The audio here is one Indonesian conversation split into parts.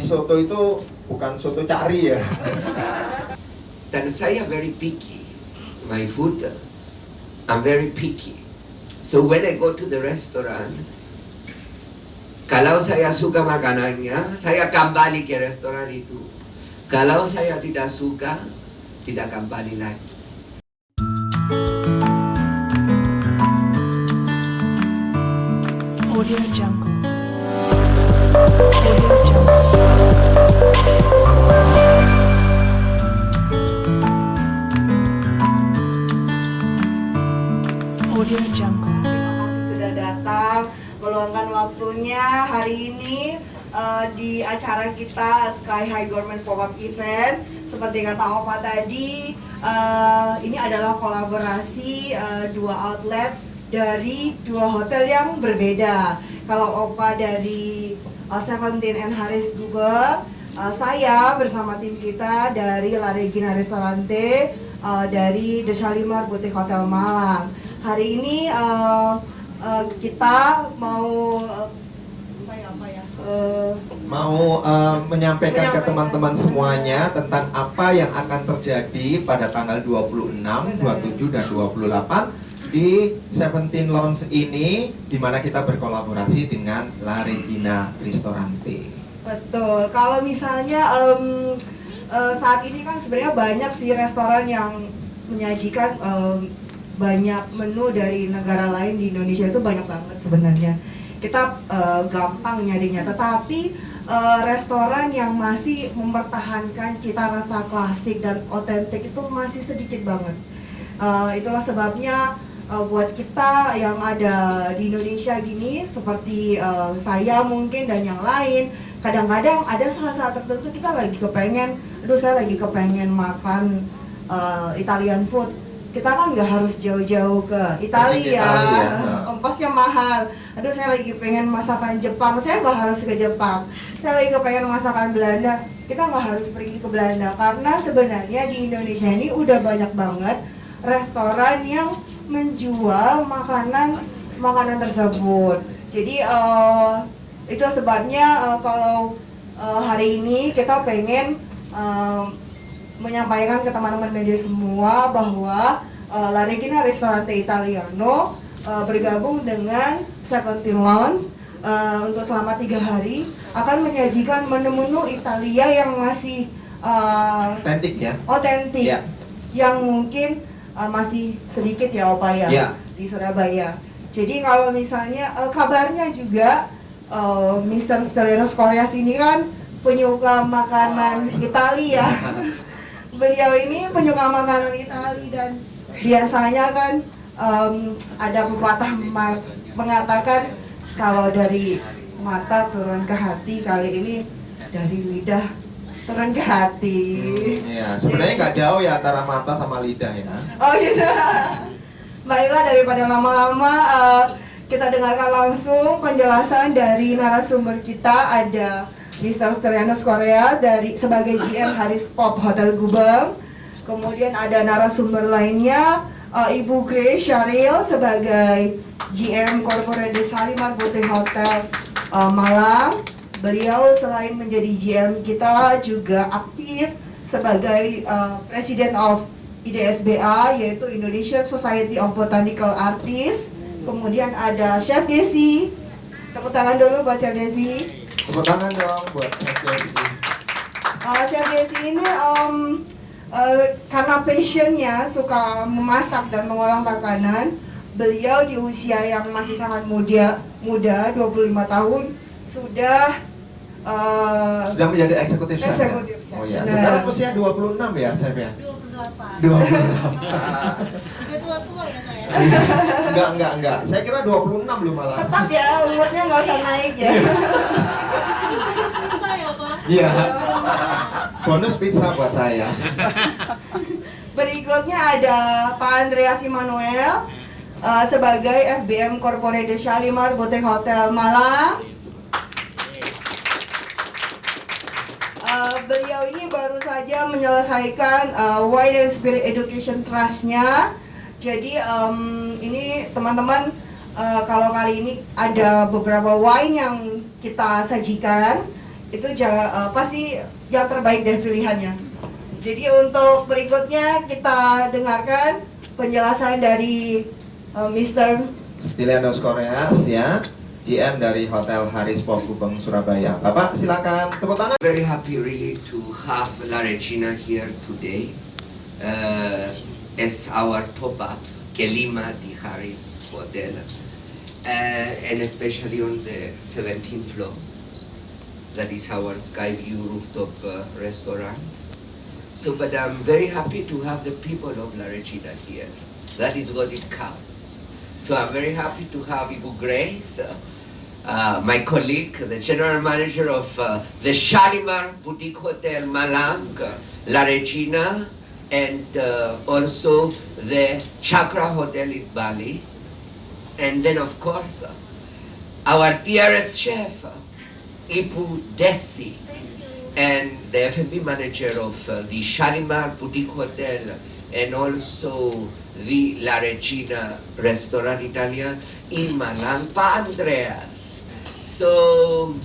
soto itu bukan soto cari ya. Dan saya very picky. My food, I'm very picky. So when I go to the restaurant, kalau saya suka makanannya, saya kembali ke restoran itu. Kalau saya tidak suka, tidak kembali lagi. Audio Jungle. Audio Jungle. Audio Jungle. Terima kasih sudah datang, meluangkan waktunya hari ini di acara kita Sky High Government Pop-up Event. Seperti kata Opa tadi, ini adalah kolaborasi dua outlet dari dua hotel yang berbeda. Kalau Opa dari Seventeen and Harris Google, saya bersama tim kita dari La Regina Ristorante dari The Shalimar Boutique Hotel Malang. Hari ini kita mau menyampaikan ke teman-teman semuanya tentang apa yang akan terjadi pada tanggal 26, 27, dan 28 di Seventeen Lounge ini, di mana kita berkolaborasi dengan La Regina Ristorante. Betul. Kalau misalnya saat ini kan sebenarnya banyak sih restoran yang menyajikan banyak menu dari negara lain di Indonesia, itu banyak banget sebenarnya. Kita gampang nyarinya, tetapi restoran yang masih mempertahankan cita rasa klasik dan otentik itu masih sedikit banget. Itulah sebabnya buat kita yang ada di Indonesia gini, seperti saya mungkin dan yang lain, kadang-kadang ada saat-saat tertentu kita lagi kepengen, saya lagi kepengen makan Italian food. Kita kan nggak harus jauh-jauh ke Italia, ongkosnya mahal. Saya lagi pengen masakan Jepang, saya nggak harus ke Jepang. Saya lagi kepengen masakan Belanda, kita nggak harus pergi ke Belanda. Karena sebenarnya di Indonesia ini udah banyak banget restoran yang menjual makanan tersebut. Jadi itu sebabnya kalau hari ini kita pengen menyampaikan ke teman-teman media semua bahwa La Regina Ristorante Italiano bergabung dengan Seventeen Lounge untuk selama 3 hari akan menyajikan menu-menu Italia yang masih otentik ya. Yang mungkin masih sedikit ya Opa ya. Di Surabaya. Jadi kalau misalnya kabarnya juga Mr. Stelianos Koreas ini kan penyuka makanan Italia. Beliau ini penyuka makanan Italia dan biasanya kan ada pepatah mengatakan kalau dari mata turun ke hati, kali ini dari lidah turun ke hati. Ya, sebenarnya nggak jauh ya antara mata sama lidah ya. Oh gitu. Baiklah, daripada lama-lama kita dengarkan langsung penjelasan dari narasumber kita. Ada Mr. Stelianos Koreas dari sebagai GM Harris Pop Hotel Gubeng. Kemudian ada narasumber lainnya Ibu Grace Sharil sebagai GM Corporate The Shalimar Boutique Hotel Malang. Beliau selain menjadi GM kita juga aktif sebagai President of IDSBA, yaitu Indonesian Society of Botanical Artists. Kemudian ada Chef Desi. Tepuk tangan dulu buat Chef Desi. Tepuk tangan dong buat Chef Desi. Chef Desi ini karena passionnya suka memasak dan mengolah makanan, beliau di usia yang masih sangat muda 25 tahun sudah menjadi eksekutif chef. Oh ya, sekarang usia 26 ya chef ya? 28. Udah tua-tua ya saya. Enggak. Saya kira 26 belum malah. Tetap ya, umurnya nggak usah naik ya. Pizza ya Pak? Iya. Bonus pizza buat saya. Berikutnya ada Pak Andreas Immanuel sebagai FBM Corporate The Shalimar Boutique Hotel Malang. Beliau ini baru saja menyelesaikan Wine and Spirit Education Trust-nya. Jadi ini teman-teman, kalau kali ini ada beberapa wine yang kita sajikan. itu pasti yang terbaik dari pilihannya. Jadi untuk berikutnya kita dengarkan penjelasan dari Mr. Stylianos Koreas ya, GM dari Hotel Haris Pogubeng Surabaya. Bapak silakan tepuk tangan. Very happy really to have La Regina here today as our top-up, Kelima di Haris Hotel, and especially on the 17th floor. That is our sky view rooftop restaurant. So, but I'm very happy to have the people of La Regina here. That is what it counts. So I'm very happy to have Ibu Grace, my colleague, the general manager of the Shalimar Boutique Hotel Malang, La Regina, and also the Chakra Hotel in Bali. And then of course, our dearest chef, Ibu Desi, and the F&B manager of the Shalimar Boutique Hotel, and also the La Regina Restaurant Italia in Malang, Pa Andreas. So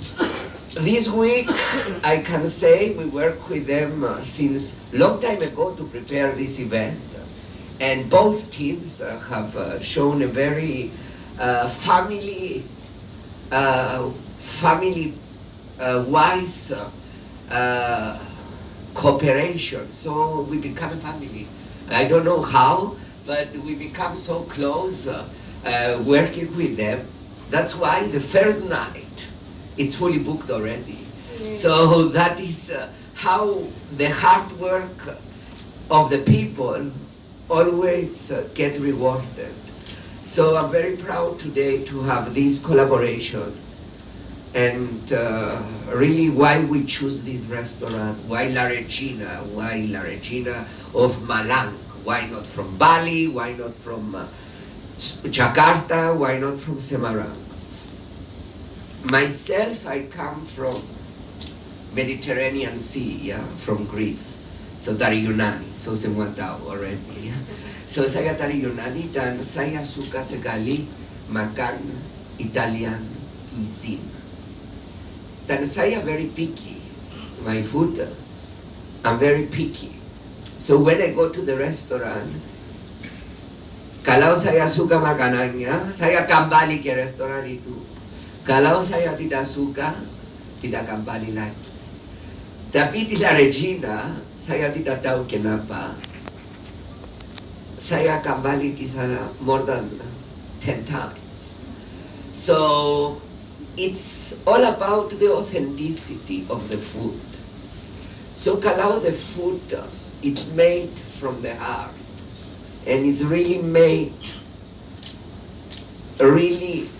this week I can say we work with them since long time ago to prepare this event, and both teams have shown a very family wise cooperation. So we become a family. I don't know how, but we become so close working with them. That's why the first night it's fully booked already. So that is how the hard work of the people always get rewarded. So I'm very proud today to have this collaboration, and really why we choose this restaurant, why La Regina of Malang, why not from Bali, why not from Jakarta, why not from Semarang. Myself, I come from Mediterranean Sea, yeah, from Greece. So dari Yunani, so semua tahu already. Yeah? So saya dari Yunani dan saya suka sekali makan Italian cuisine. Dan saya very picky. My food, I'm very picky. So when I go to the restaurant, kalau saya suka makanannya, saya kembali ke restoran itu. Kalau saya tidak suka, tidak kembali lagi. Tapi di La Regina, saya tidak tahu kenapa. Saya kembali di sana more than 10 times. So it's all about the authenticity of the food. So kalau the food it's made from the heart and it's really made, really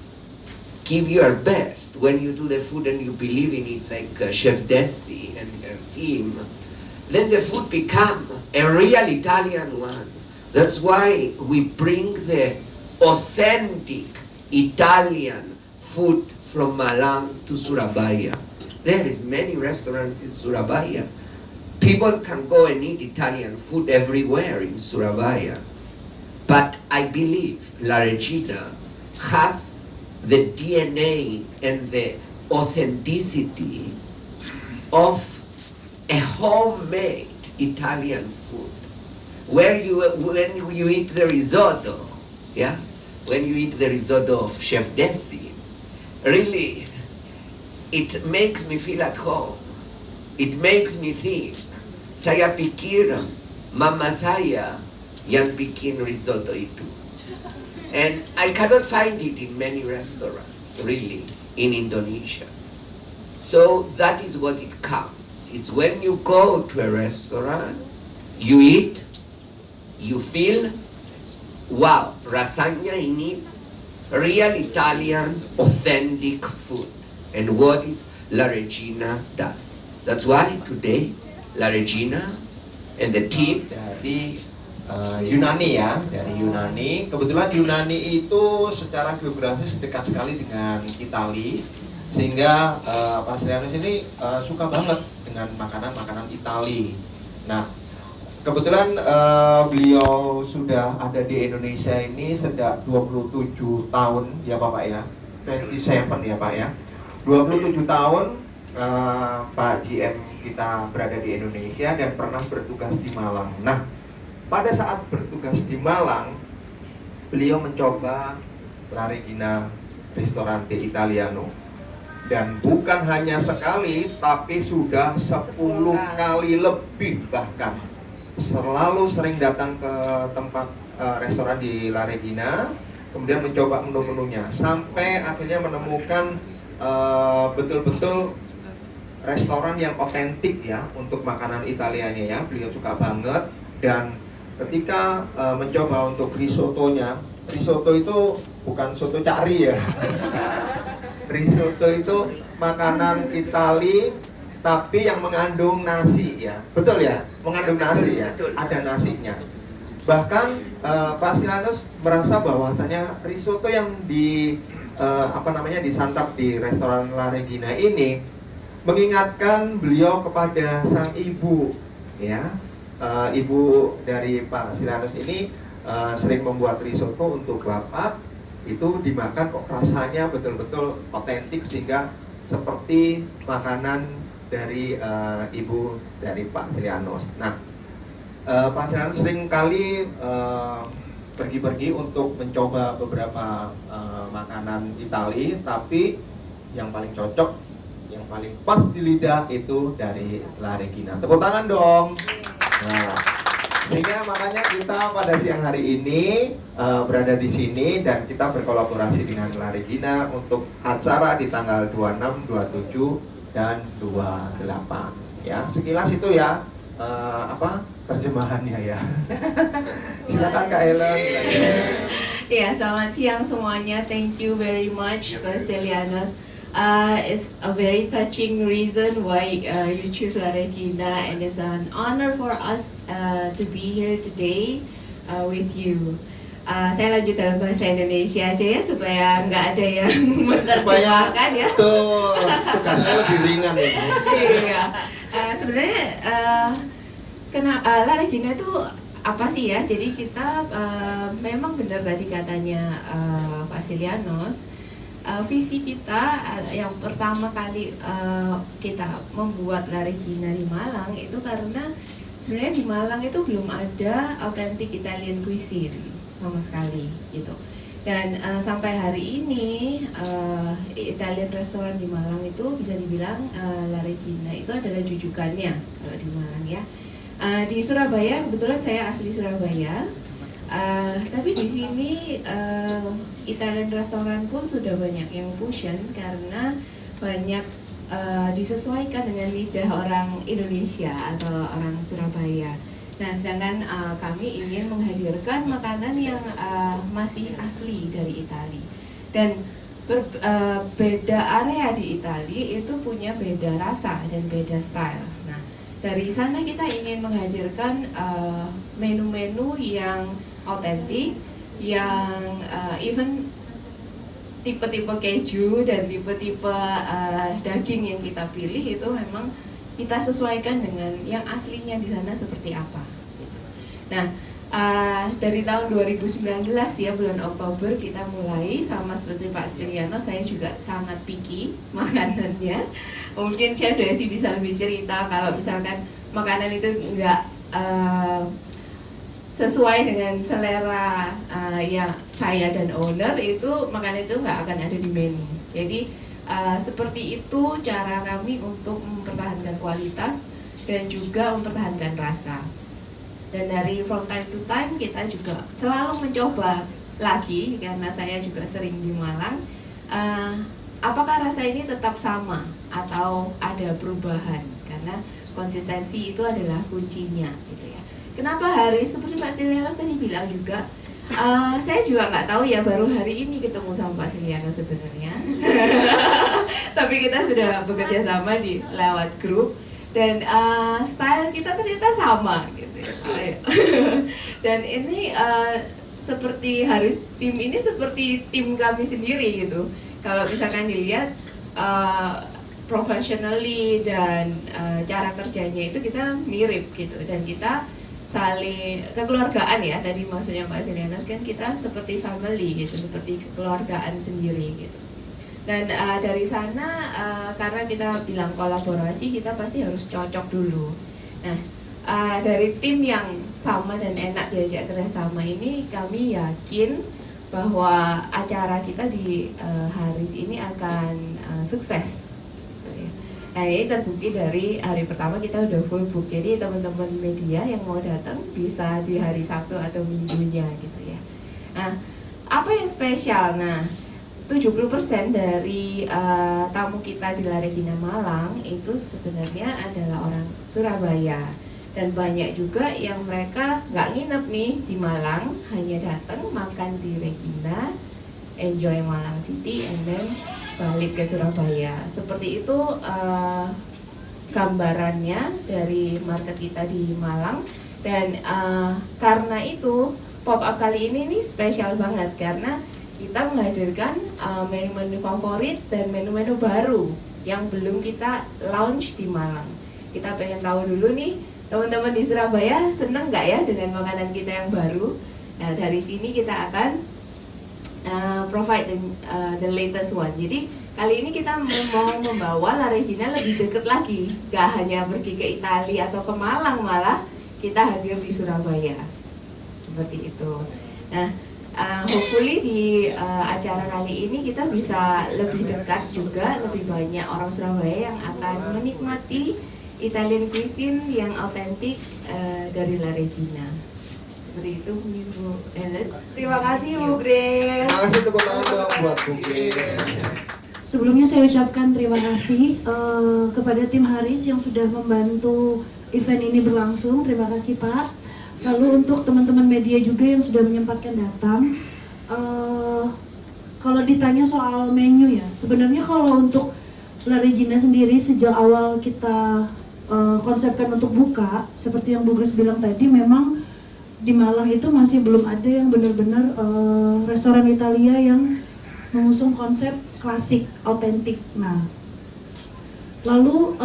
give your best when you do the food and you believe in it, like Chef Desi and her team, then the food become a real Italian one. That's why we bring the authentic Italian food from Malang to Surabaya. There is many restaurants in Surabaya. People can go and eat Italian food everywhere in Surabaya. But I believe La Regina has the DNA and the authenticity of a homemade Italian food. When you eat the risotto, yeah? When you eat the risotto of Chef Desi, really, it makes me feel at home. It makes me think, saya pikir mama saya yang bikin risotto itu. And I cannot find it in many restaurants, really, in Indonesia. So that is what it counts. It's when you go to a restaurant, you eat, you feel, wow, rasanya ini real Italian authentic food. And what is La Regina does. That's why today La Regina and the team Dari Yunani ya, dari Yunani. Kebetulan Yunani itu secara geografis dekat sekali dengan Itali, sehingga Pak Stylianos ini suka banget dengan makanan-makanan Itali. Nah, kebetulan beliau sudah ada di Indonesia ini sejak 27 tahun ya Bapak ya, 27 ya Pak ya, 27 tahun Pak GM kita berada di Indonesia dan pernah bertugas di Malang. Nah, pada saat bertugas di Malang, beliau mencoba La Regina Ristorante Italiano. Dan bukan hanya sekali, tapi sudah 10 kali lebih bahkan. Selalu sering datang ke tempat restoran di La Regina, kemudian mencoba menu-menunya, sampai akhirnya menemukan betul-betul restoran yang otentik ya untuk makanan Italianya ya. Beliau suka banget. Dan ketika mencoba untuk risottonya, risotto itu bukan soto cari ya. Risotto itu makanan Itali tapi yang mengandung nasi ya. Betul ya? Mengandung nasi ya. Ada nasinya. Bahkan Pak Stylianos merasa bahwasanya risotto yang disantap di restoran La Regina ini mengingatkan beliau kepada sang ibu ya. Ibu dari Pak Stylianos ini sering membuat risotto untuk bapak, itu dimakan kok rasanya betul-betul otentik sehingga seperti makanan dari ibu dari Pak Stylianos. Nah, Pak Stylianos sering kali pergi-pergi untuk mencoba beberapa makanan Itali, tapi yang paling cocok, yang paling pas di lidah itu dari La Regina. Tepuk tangan dong. Nah, sehingga makanya kita pada siang hari ini berada di sini dan kita berkolaborasi dengan La Regina untuk acara di tanggal 26, 27 dan 28. Ya, sekilas itu ya terjemahannya ya. Silakan Kak Ellen. Ya, selamat siang semuanya. Thank you very much, Pak Stylianos. It's a very touching reason why you choose La Regina, and it's an honor for us to be here today with you. Saya lanjut dalam bahasa Indonesia aja ya supaya nggak ada yang menerjemahkan ya. Betul, tugasnya lebih ringan ya. Iya. Sebenarnya La Regina itu apa sih ya? Jadi kita memang benar tadi katanya Pak Stylianos. Visi kita yang pertama kali kita membuat La Regina di Malang itu karena sebenarnya di Malang itu belum ada authentic Italian cuisine sama sekali gitu. Dan sampai hari ini Italian restaurant di Malang itu bisa dibilang La Regina itu adalah jujukannya kalau di Malang ya. Di Surabaya kebetulan saya asli Surabaya. Tapi di sini Italian restoran pun sudah banyak yang fusion karena banyak disesuaikan dengan lidah orang Indonesia atau orang Surabaya. Nah, sedangkan kami ingin menghadirkan makanan yang masih asli dari Itali. Dan beda area di Itali itu punya beda rasa dan beda style. Nah, dari sana kita ingin menghadirkan menu-menu yang otentik, yang even tipe-tipe keju dan tipe-tipe daging yang kita pilih itu memang kita sesuaikan dengan yang aslinya di sana seperti apa. Gitu. Nah, dari tahun 2019 ya, bulan Oktober kita mulai, sama seperti Pak Stylianos, saya juga sangat picky makanannya. Mungkin Chef Desi bisa lebih cerita kalau misalkan makanan itu enggak sesuai dengan selera yang saya dan owner, itu makanan itu nggak akan ada di menu. Jadi seperti itu cara kami untuk mempertahankan kualitas dan juga mempertahankan rasa. Dan dari from time to time kita juga selalu mencoba lagi, karena saya juga sering di Malang, apakah rasa ini tetap sama atau ada perubahan, karena konsistensi itu adalah kuncinya gitu ya. Kenapa Haris, seperti Pak Stylianos tadi bilang juga, saya juga nggak tahu ya, baru hari ini ketemu sama Pak Stylianos sebenarnya. Tapi kita sudah bekerja sama di lewat grup, dan style kita ternyata sama gitu ya. Dan ini seperti Haris, tim ini seperti tim kami sendiri gitu. Kalau misalkan dilihat professionally dan cara kerjanya itu kita mirip gitu, dan kita saling kekeluargaan ya, tadi maksudnya Pak Stylianos kan kita seperti family gitu, seperti kekeluargaan sendiri gitu. Dan dari sana karena kita bilang kolaborasi, kita pasti harus cocok dulu. Nah, dari tim yang sama dan enak diajak kerjasama ini, kami yakin bahwa acara kita di Haris ini akan sukses. Nah, ini terbukti dari hari pertama kita udah full book. Jadi teman-teman media yang mau datang bisa di hari Sabtu atau Minggunya gitu ya. Nah, apa yang spesial? Nah, 70% dari tamu kita di La Regina Malang itu sebenarnya adalah orang Surabaya. Dan banyak juga yang mereka nggak nginep nih di Malang, hanya datang makan di Regina, enjoy Malang City, and then balik ke Surabaya. Seperti itu gambarannya dari market kita di Malang. Dan karena itu pop-up kali ini nih spesial banget karena kita menghadirkan menu-menu favorit dan menu-menu baru yang belum kita launch di Malang. Kita pengen tahu dulu nih, teman-teman di Surabaya seneng nggak ya dengan makanan kita yang baru? Nah, dari sini kita akan provide the latest one. Jadi kali ini kita mau membawa La Regina lebih dekat lagi, nggak hanya pergi ke Italia atau ke Malang, malah kita hadir di Surabaya. Seperti itu. Nah, hopefully di acara kali ini kita bisa lebih dekat juga, lebih banyak orang Surabaya yang akan menikmati Italian cuisine yang autentik dari La Regina. Seperti itu Bu Ellen. Terima kasih Bu Grace. Terima kasih, tepuk tangan dong buat Bu Grace. Sebelumnya saya ucapkan terima kasih kepada tim Haris yang sudah membantu event ini berlangsung. Terima kasih Pak. Lalu untuk teman-teman media juga yang sudah menyempatkan datang. Kalau ditanya soal menu ya, sebenarnya kalau untuk La Regina sendiri sejak awal kita konsepkan untuk buka, seperti yang Bu Grace bilang tadi, memang di Malang itu masih belum ada yang benar-benar restoran Italia yang mengusung konsep klasik, autentik. Nah, lalu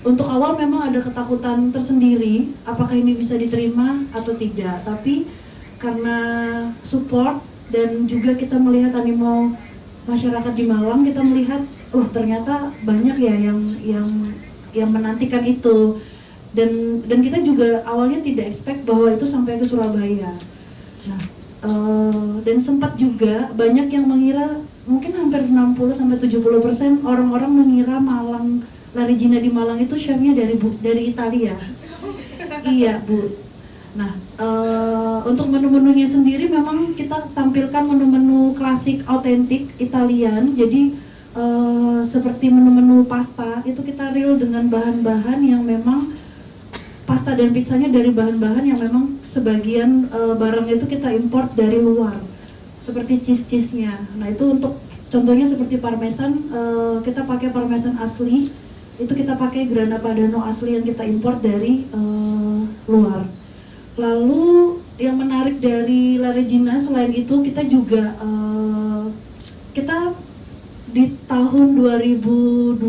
untuk awal memang ada ketakutan tersendiri, apakah ini bisa diterima atau tidak. Tapi karena support dan juga kita melihat animo masyarakat di Malang, kita melihat, oh ternyata banyak ya yang menantikan itu. Dan kita juga awalnya tidak expect bahwa itu sampai ke Surabaya. Nah, dan sempat juga banyak yang mengira, mungkin hampir 60-70% orang-orang mengira Malang, La Regina di Malang itu chefnya dari Italia. Iya Bu. Nah, untuk menu-menunya sendiri memang kita tampilkan menu-menu klasik autentik Italian. Jadi seperti menu-menu pasta itu kita real dengan bahan-bahan yang memang pasta dan pizzanya dari bahan-bahan yang memang sebagian barangnya itu kita import dari luar, seperti cheese-nya. Nah itu untuk contohnya seperti parmesan, kita pakai parmesan asli, itu kita pakai Grana Padano asli yang kita import dari luar. Lalu yang menarik dari La Regina selain itu kita juga kita di tahun 2020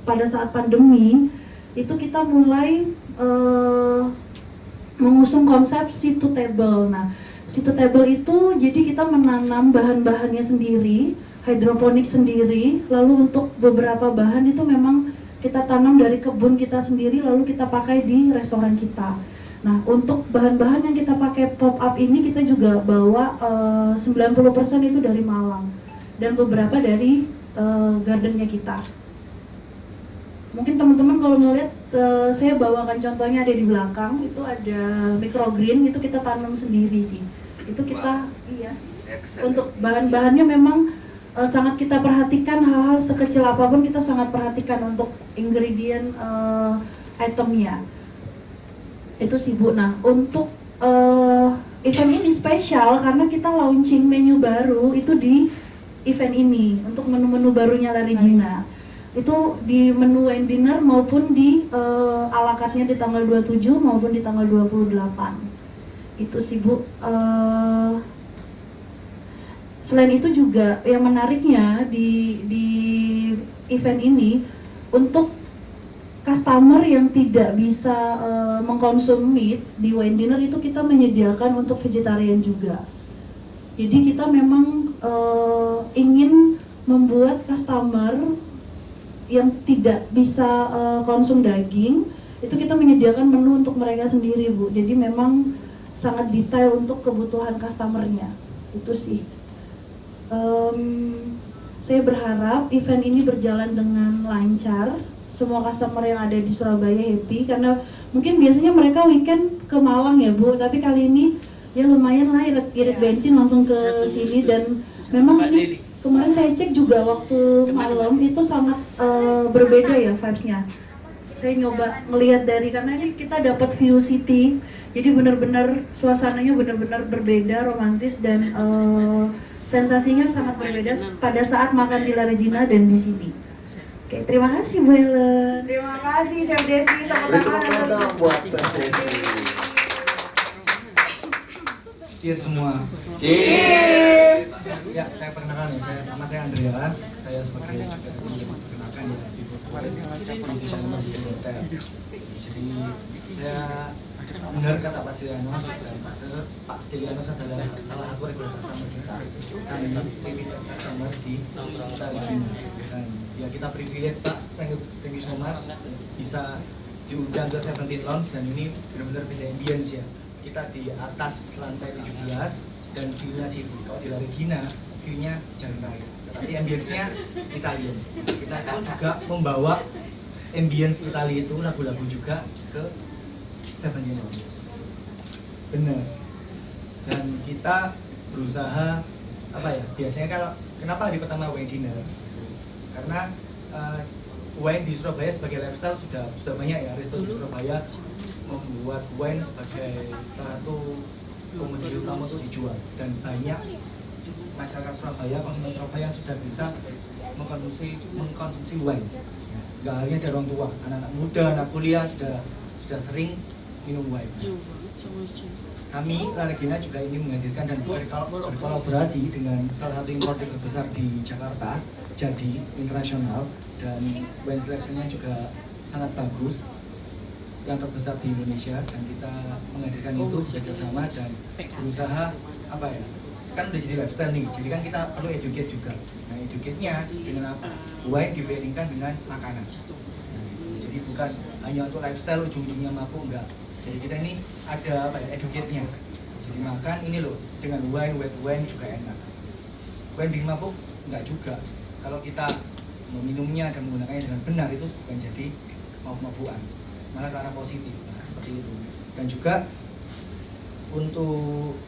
pada saat pandemi itu kita mulai mengusung konsep seed to table. Nah, seed to table itu jadi kita menanam bahan-bahannya sendiri, hidroponik sendiri, lalu untuk beberapa bahan itu memang kita tanam dari kebun kita sendiri, lalu kita pakai di restoran kita. Nah, untuk bahan-bahan yang kita pakai pop up ini kita juga bawa 90% itu dari Malang dan beberapa dari gardennya kita. Mungkin teman-teman kalau mau lihat, saya bawakan contohnya ada di belakang, itu ada microgreen, itu kita tanam sendiri sih. Itu kita, untuk bahan-bahannya memang sangat kita perhatikan, hal-hal sekecil apapun kita sangat perhatikan untuk ingredient itemnya. Itu sih Bu. Nah, untuk event ini spesial karena kita launching menu baru itu di event ini, untuk menu-menu barunya La Regina. Itu di menu wine dinner maupun di a la carte-nya di tanggal 27 maupun di tanggal 28. Itu sih Bu. Selain itu juga yang menariknya di event ini, untuk customer yang tidak bisa mengkonsum meat di wine dinner itu kita menyediakan untuk vegetarian juga. Jadi kita memang ingin membuat customer yang tidak bisa konsum daging, itu kita menyediakan menu untuk mereka sendiri, Bu. Jadi memang sangat detail untuk kebutuhan customernya. Itu sih. Saya berharap event ini berjalan dengan lancar. Semua customer yang ada di Surabaya happy, karena mungkin biasanya mereka weekend ke Malang ya, Bu. Tapi kali ini ya lumayan lah, irit bensin langsung ke sini. Dan memang ini kemarin saya cek juga waktu malam itu sangat berbeda ya vibes-nya. Saya nyoba melihat dari, karena ini kita dapat view city, jadi benar-benar suasananya benar-benar berbeda, romantis, dan sensasinya sangat berbeda pada saat makan di La Regina dan di sini. Oke, terima kasih Bu Helen. Terima kasih Chef Desi, tepuk tangan dong buat Chef Desi. Cheers semua. Cheers. Ya, saya perkenalkan ya, nama saya Andreas. Saya sebagai perkenalkan ya di Politician di Hotel. Jadi saya benar kata Pak Stilianos, dan Pak Stilianos adalah salah satu regular customer kita. Kami repeat customer di Regina. Dan ya kita privilege Pak, thank you so much bisa diundang ke 17 Lounge, dan ini benar-benar beda ambience ya. Kita di atas lantai 17 dan view-nya city. Kalau di La Regina, view-nya jalan raya. Tetapi ambience-nya Italian. Kita pun juga membawa ambience Italia itu, lagu-lagu juga ke 17 Lounge. Benar. Dan kita berusaha apa ya? Biasanya kalau kenapa hari pertama wine dinner? Karena wine di Surabaya sebagai lifestyle sudah banyak ya. Resto di Surabaya membuat wine sebagai salah satu komoditi utama untuk dijual, dan banyak masyarakat Surabaya, konsumen Surabaya yang sudah bisa mengkonsumsi wine. Nggak hanya dari orang tua, anak-anak muda, anak kuliah sudah sering minum wine. Kami La Regina juga ingin menghadirkan dan berkolaborasi dengan salah satu importer terbesar di Jakarta, Jadi Internasional, dan wine selection-nya juga sangat bagus, yang terbesar di Indonesia, dan kita menghadirkan itu bekerjasama dan berusaha apa ya, kan udah jadi lifestyle nih, jadi kan kita perlu educate juga. Nah, educate-nya dengan apa? Wine dibandingkan dengan makanan. Nah, jadi bukan hanya untuk lifestyle ujung-ujungnya mabuk, enggak. Jadi kita ini ada apa ya, educate-nya. Jadi makan ini loh, dengan wine, white wine juga enak. Wine bikin mabuk? Enggak juga. Kalau kita meminumnya dan menggunakannya dengan benar, itu bukan jadi mabuk-mabukan, malah ke arah positif. Nah, seperti itu. Dan juga untuk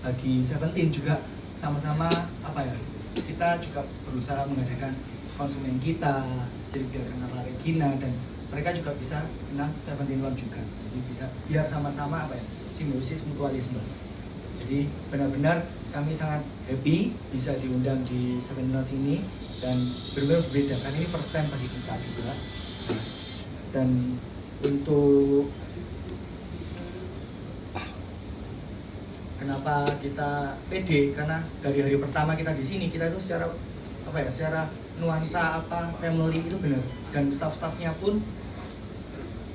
bagi 17 juga sama-sama apa ya, kita juga berusaha menghadirkan konsumen kita, jadi biar kenal La Regina, dan mereka juga bisa kenal 17 Lounge juga. Jadi bisa biar sama-sama apa ya, simbiosis mutualisme. Jadi benar-benar kami sangat happy bisa diundang di 17 Lounge ini, dan benar-benar berbeda kan, ini first time bagi kita juga. Dan untuk kenapa kita pede, karena dari hari pertama kita di sini, kita itu secara apa ya, secara nuansa apa family itu benar, dan staff-staffnya pun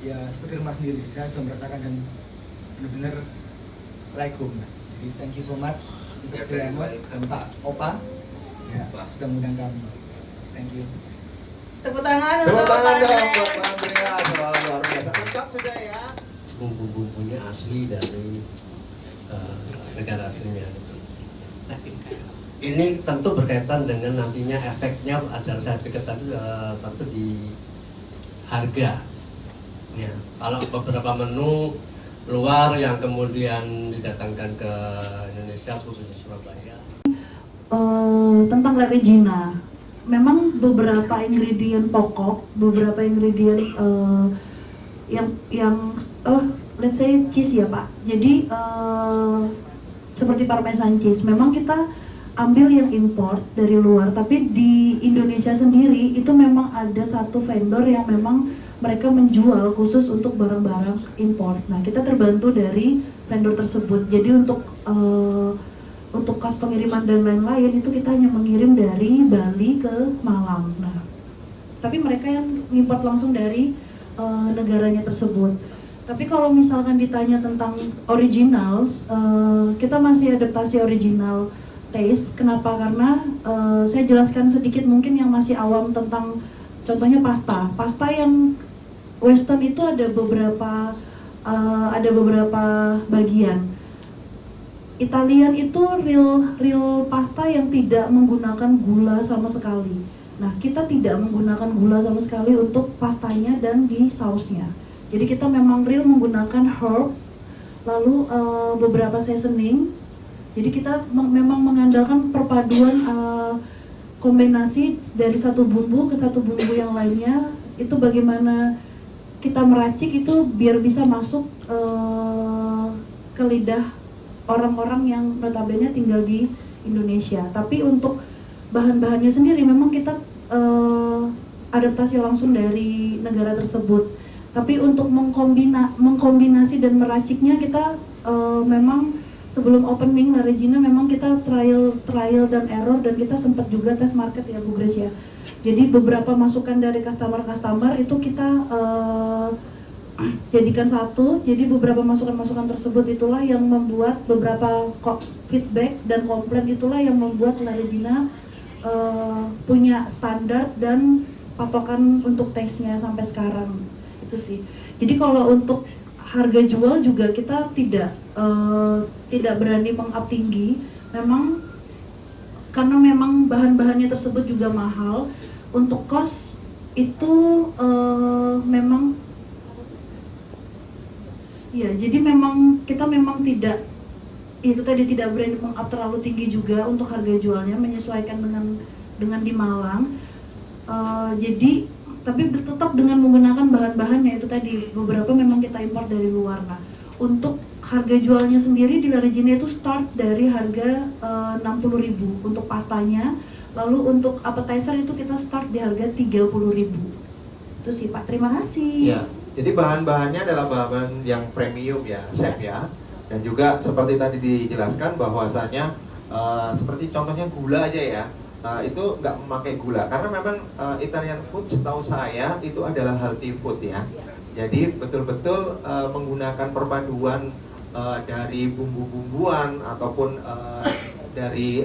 ya seperti rumah sendiri. Saya sudah merasakan dan benar-benar like home. Jadi thank you so much Mr. Stilianos dan Pak Opa ya, sudah mengundang kami. Thank you. Tepuk tangan Tepuk untuk tangan Pak dong Andreas. buat Pak Andreas, luar biasa. Lengkap sudah ya. Bumbu-bumbunya asli dari negara aslinya. Nah, ini tentu berkaitan dengan nantinya efeknya adalah saya pikir tadi tentu di harga. Ya, kalau beberapa menu luar yang kemudian didatangkan ke Indonesia khususnya Surabaya. Tentang La Regina, memang beberapa ingredient pokok, beberapa ingredient yang let's say cheese ya Pak. Jadi seperti parmesan cheese, memang kita ambil yang import dari luar, tapi di Indonesia sendiri itu memang ada satu vendor yang memang mereka menjual khusus untuk barang-barang import. Nah, kita terbantu dari vendor tersebut. Jadi untuk kos pengiriman dan lain-lain itu kita hanya mengirim dari Bali ke Malang. Nah, tapi mereka yang import langsung dari negaranya tersebut. Tapi kalau misalkan ditanya tentang original, kita masih adaptasi original taste. Kenapa? Karena saya jelaskan sedikit mungkin yang masih awam tentang contohnya pasta. Pasta yang Western itu ada beberapa bagian. Italian itu real pasta yang tidak menggunakan gula sama sekali. Nah, kita tidak menggunakan gula sama sekali untuk pastanya dan di sausnya. Jadi kita memang real menggunakan herb, lalu beberapa seasoning. Jadi kita memang mengandalkan perpaduan kombinasi dari satu bumbu ke satu bumbu yang lainnya. Itu bagaimana kita meracik itu biar bisa masuk ke lidah orang-orang yang notabene tinggal di Indonesia. Tapi untuk bahan-bahannya sendiri memang kita adaptasi langsung dari negara tersebut. Tapi untuk mengkombinasi dan meraciknya kita memang sebelum opening La Regina memang kita trial dan error, dan kita sempat juga tes market ya Bu Grace ya. Jadi beberapa masukan dari customer itu kita jadikan satu. Jadi beberapa masukan tersebut itulah yang membuat beberapa feedback dan komplain itulah yang membuat La Regina punya standar dan patokan untuk taste-nya sampai sekarang. Itu sih. Jadi kalau untuk harga jual juga kita tidak berani meng-up tinggi, memang karena memang bahan-bahannya tersebut juga mahal. Untuk cost itu memang ya, jadi memang kita memang tidak berani meng-up terlalu tinggi juga untuk harga jualnya, menyesuaikan dengan di Malang. Jadi tapi tetap dengan menggunakan bahan-bahannya itu tadi, beberapa memang kita import dari luar. Nah, untuk harga jualnya sendiri di La Regina itu start dari harga 60.000 untuk pastanya, lalu untuk appetizer itu kita start di harga 30.000. Itu sih Pak, terima kasih. Ya, jadi bahan-bahannya adalah bahan yang premium ya, chef ya. Dan juga seperti tadi dijelaskan bahwasanya seperti contohnya gula aja ya. Itu nggak memakai gula karena memang Italian food setahu saya itu adalah healthy food ya. Jadi betul-betul menggunakan perpaduan dari bumbu-bumbuan ataupun dari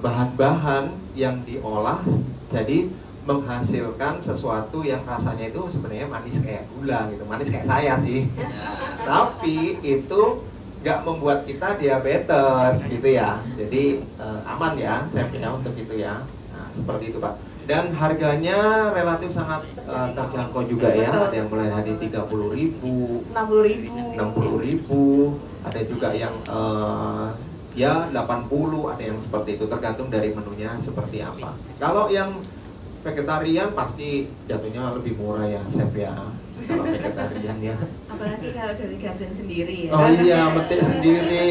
bahan-bahan yang diolah, jadi menghasilkan sesuatu yang rasanya itu sebenarnya manis kayak gula gitu, manis kayak saya sih. Tapi itu nggak membuat kita diabetes gitu ya, jadi aman ya chefnya untuk itu ya. Nah, seperti itu Pak. Dan harganya relatif sangat terjangkau juga ya. Ada yang mulai dari 30.000, 60.000, ada juga yang ya 80, ada yang seperti itu, tergantung dari menunya seperti apa. Kalau yang vegetarian pasti jatuhnya lebih murah ya chef ya. Kalau vegetarian ya. Apalagi kalau dari garden sendiri ya. Oh iya, metik sendiri.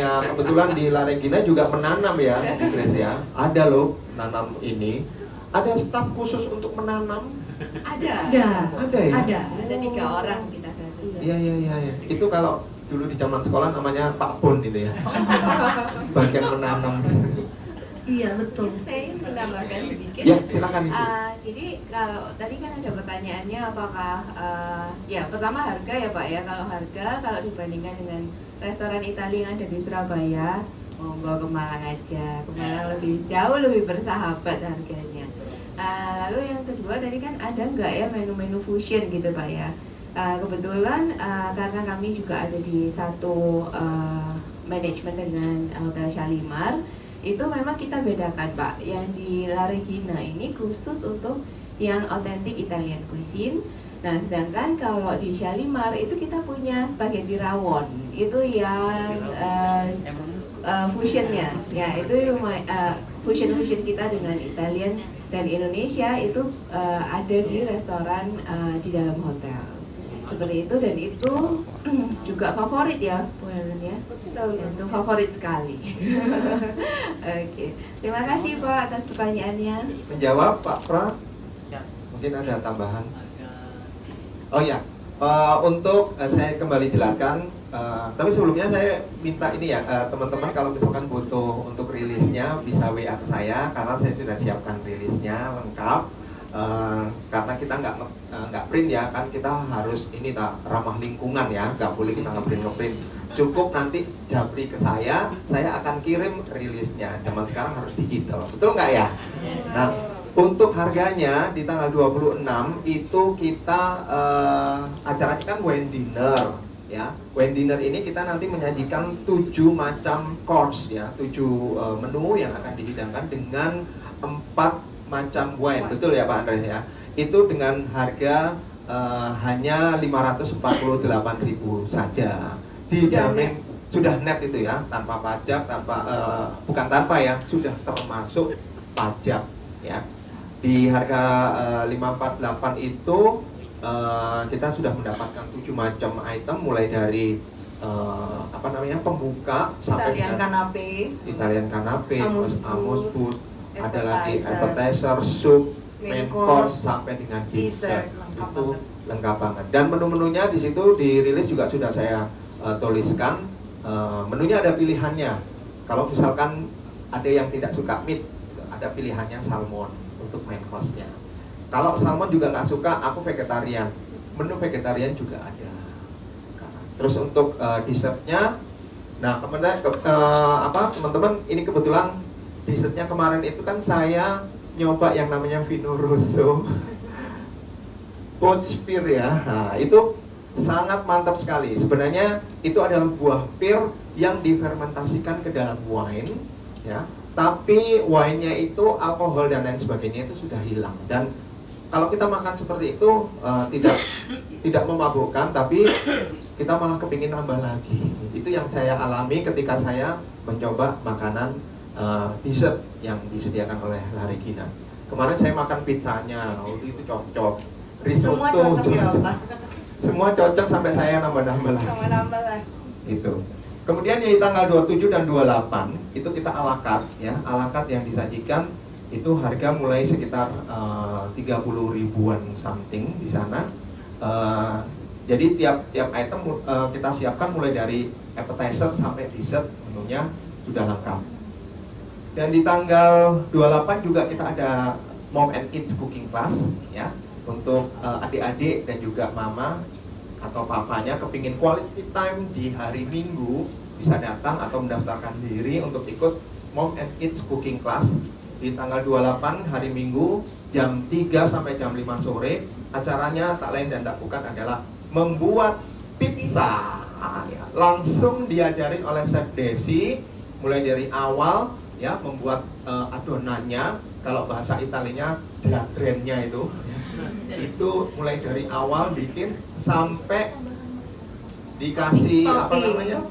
Ya, kebetulan di La Regina juga menanam ya, Bu Grace ya. Ada loh menanam ini. Ada staf khusus untuk menanam? Ada ya? Ada 3 orang kita garden. Iya. Itu kalau dulu di zaman sekolah namanya Pak Bon itu ya. Bagian menanam. Iya betul. Saya ingin menambahkan sedikit. Ya, silakan Ibu. Jadi kalau tadi kan ada pertanyaannya apakah ya pertama harga ya Pak ya. Kalau dibandingkan dengan restoran Italia yang ada di Surabaya, monggo ke Malang aja. Ke Malang jauh lebih bersahabat harganya. Lalu yang kedua tadi kan ada nggak ya menu-menu fusion gitu Pak ya. Kebetulan karena kami juga ada di satu manajemen dengan Hotel Shalimar, itu memang kita bedakan Pak. Yang di La Regina ini khusus untuk yang authentic Italian cuisine. Nah, sedangkan kalau di Shalimar itu kita punya spaghetti rawon. Itu yang fusionnya. Ya, itu fusion kita dengan Italian dan Indonesia itu ada di restoran di dalam hotel. Seperti itu, dan itu juga favorit ya Bu Helen ya. Itu favorit sekali. Oke. Terima kasih Pak atas pertanyaannya. Menjawab Pak Pra? Mungkin ada tambahan? Oh ya, untuk saya kembali jelaskan. Tapi sebelumnya saya minta ini ya, teman-teman kalau misalkan butuh untuk rilisnya bisa WA ke saya, karena saya sudah siapkan rilisnya lengkap. Karena karena kita nggak print ya, kan kita harus ini ramah lingkungan ya, nggak boleh kita ngeprint. Cukup nanti japri ke saya akan kirim rilisnya. Zaman sekarang harus digital, betul nggak ya? Nah, untuk harganya di tanggal 26 itu kita acaranya kan wine dinner ya. Wine dinner ini kita nanti menyajikan 7 macam course ya, 7 menu yang akan dihidangkan dengan 4 macam wine, betul ya Pak Andres ya? Itu dengan harga hanya 548.000 saja. Dijamin sudah net itu ya, tanpa pajak, bukan tanpa ya, sudah termasuk pajak ya. Di harga 548 itu kita sudah mendapatkan 7 macam item, mulai dari pembuka sampai Italian kanape, Amus food, ada lagi appetizer, soup, main course sampai dengan dessert. Itu lengkap banget. Dan menu-menunya di situ dirilis juga sudah saya tuliskan. Menunya ada pilihannya. Kalau misalkan ada yang tidak suka meat, ada pilihannya salmon untuk main course-nya. Kalau salmon juga nggak suka, aku vegetarian. Menu vegetarian juga ada. Terus untuk dessertnya, nah teman-teman, ini kebetulan dessertnya kemarin itu kan saya nyoba yang namanya Vino Rosso Poach Pear ya. Nah, itu sangat mantap sekali. Sebenarnya itu adalah buah pir yang difermentasikan ke dalam wine ya. Tapi wine-nya itu alkohol dan lain sebagainya itu sudah hilang. Dan kalau kita makan seperti itu tidak memabukkan, tapi kita malah kepingin nambah lagi. Itu yang saya alami ketika saya mencoba makanan dessert yang disediakan oleh La Regina. Kemarin saya makan pizzanya, itu cocok. Risotto cocok. Semua cocok sampai saya nambah-nambah lagi. Itu. Kemudian di tanggal 27 dan 28 itu kita alakat ya, alakat yang disajikan itu harga mulai sekitar 30 ribuan something di sana. Jadi tiap item kita siapkan mulai dari appetizer sampai dessert, menunya sudah lengkap. Dan di tanggal 28 juga kita ada Mom and Kids Cooking Class ya, untuk adik-adik dan juga mama atau papanya kepingin quality time di hari Minggu, bisa datang atau mendaftarkan diri untuk ikut Mom and Kids Cooking Class di tanggal 28 hari Minggu jam 3 sampai jam 5 sore. Acaranya tak lain dan tak bukan adalah membuat pizza. Langsung diajarin oleh Chef Desi mulai dari awal ya, membuat adonannya, kalau bahasa Italinya gratrennya itu mulai dari awal bikin sampai dikasih